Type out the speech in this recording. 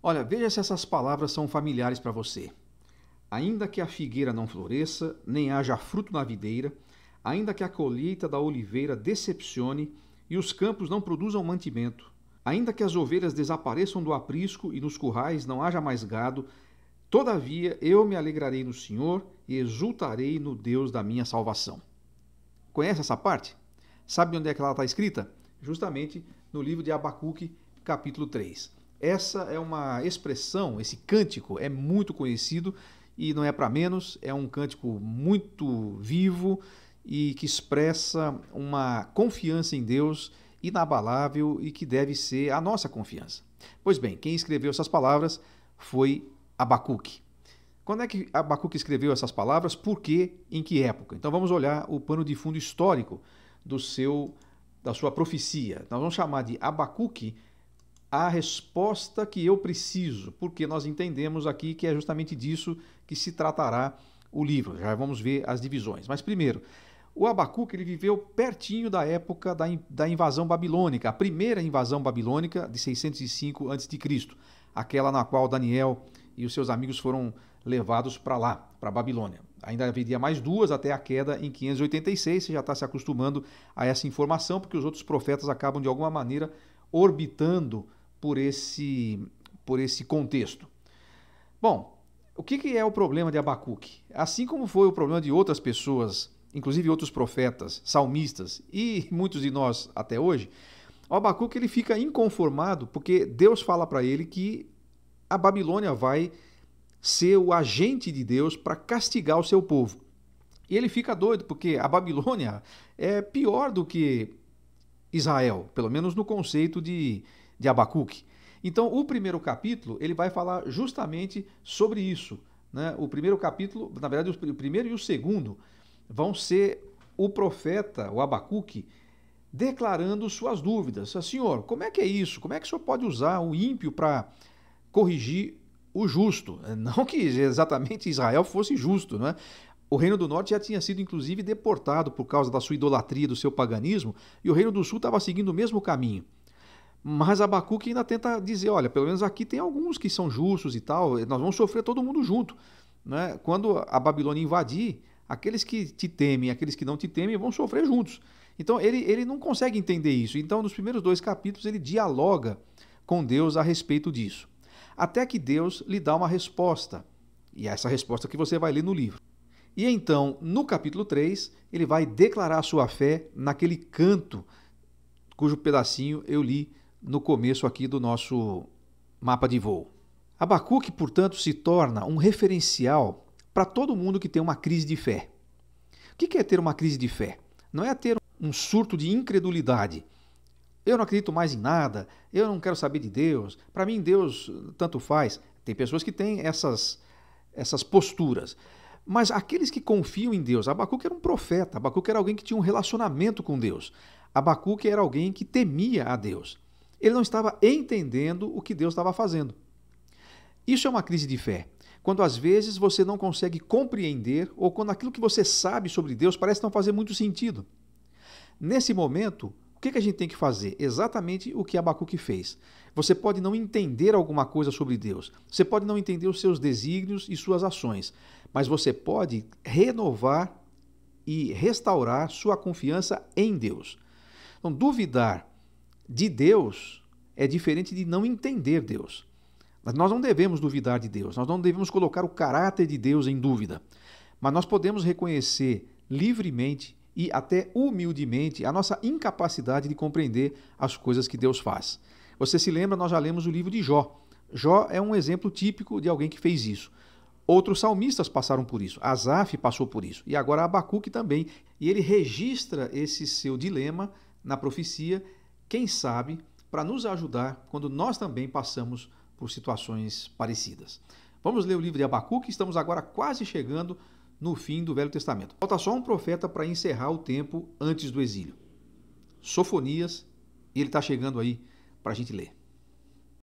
Olha, veja se essas palavras são familiares para você. Ainda que a figueira não floresça, nem haja fruto na videira, ainda que a colheita da oliveira decepcione e os campos não produzam mantimento, ainda que as ovelhas desapareçam do aprisco e nos currais não haja mais gado, todavia eu me alegrarei no Senhor e exultarei no Deus da minha salvação. Conhece essa parte? Sabe onde é que ela está escrita? Justamente no livro de Abacuque, capítulo 3. Essa é uma expressão, esse cântico é muito conhecido e não é para menos, é um cântico muito vivo e que expressa uma confiança em Deus inabalável e que deve ser a nossa confiança. Pois bem, quem escreveu essas palavras foi Abacuque. Quando é que Abacuque escreveu essas palavras? Por quê? Em que época? Então vamos olhar o pano de fundo histórico da sua profecia. Nós vamos chamar de Abacuque a resposta que eu preciso, porque nós entendemos aqui que é justamente disso que se tratará o livro. Já vamos ver as divisões. Mas primeiro, o Abacuque ele viveu pertinho da época da invasão babilônica, a primeira invasão babilônica de 605 a.C., aquela na qual Daniel e os seus amigos foram levados para lá, para a Babilônia. Ainda haveria mais duas até a queda em 586, você já está se acostumando a essa informação, porque os outros profetas acabam de alguma maneira orbitando por esse contexto. Bom, o que é o problema de Abacuque? Assim como foi o problema de outras pessoas, inclusive outros profetas, salmistas e muitos de nós até hoje, o Abacuque ele fica inconformado porque Deus fala para ele que a Babilônia vai ser o agente de Deus para castigar o seu povo. E ele fica doido porque a Babilônia é pior do que Israel, pelo menos no conceito de Abacuque. Então, o primeiro capítulo, ele vai falar justamente sobre isso, né? O primeiro capítulo, na verdade, o primeiro e o segundo, vão ser o profeta, o Abacuque, declarando suas dúvidas. Senhor, como é que é isso? Como é que o senhor pode usar o ímpio para corrigir o justo? Não que exatamente Israel fosse justo, né? O Reino do Norte já tinha sido, inclusive, deportado por causa da sua idolatria, do seu paganismo, e o Reino do Sul estava seguindo o mesmo caminho. Mas Abacuque ainda tenta dizer, olha, pelo menos aqui tem alguns que são justos e tal, nós vamos sofrer todo mundo junto, né? Quando a Babilônia invadir, aqueles que te temem e aqueles que não te temem vão sofrer juntos. Então ele não consegue entender isso. Então nos primeiros 2 capítulos ele dialoga com Deus a respeito disso. Até que Deus lhe dá uma resposta. E é essa resposta que você vai ler no livro. E então, no capítulo 3, ele vai declarar a sua fé naquele canto, cujo pedacinho eu li no começo aqui do nosso mapa de voo. Abacuque, portanto, se torna um referencial para todo mundo que tem uma crise de fé. O que é ter uma crise de fé? Não é ter um surto de incredulidade. Eu não acredito mais em nada, eu não quero saber de Deus, para mim Deus tanto faz. Tem pessoas que têm essas posturas. Mas aqueles que confiam em Deus, Abacuque era um profeta, Abacuque era alguém que tinha um relacionamento com Deus. Abacuque era alguém que temia a Deus. Ele não estava entendendo o que Deus estava fazendo. Isso é uma crise de fé. Quando às vezes você não consegue compreender ou quando aquilo que você sabe sobre Deus parece não fazer muito sentido. Nesse momento, o que a gente tem que fazer? Exatamente o que Abacuque fez. Você pode não entender alguma coisa sobre Deus, você pode não entender os seus desígnios e suas ações, mas você pode renovar e restaurar sua confiança em Deus. Então, duvidar de Deus é diferente de não entender Deus. Mas nós não devemos duvidar de Deus, nós não devemos colocar o caráter de Deus em dúvida, mas nós podemos reconhecer livremente e até humildemente a nossa incapacidade de compreender as coisas que Deus faz. Você se lembra, nós já lemos o livro de Jó. Jó é um exemplo típico de alguém que fez isso. Outros salmistas passaram por isso, Asaf passou por isso, e agora Abacuque também. E ele registra esse seu dilema na profecia, quem sabe, para nos ajudar quando nós também passamos por situações parecidas. Vamos ler o livro de Abacuque, estamos agora quase chegando no fim do Velho Testamento. Falta só um profeta para encerrar o tempo antes do exílio. Sofonias, e ele está chegando aí para a gente ler.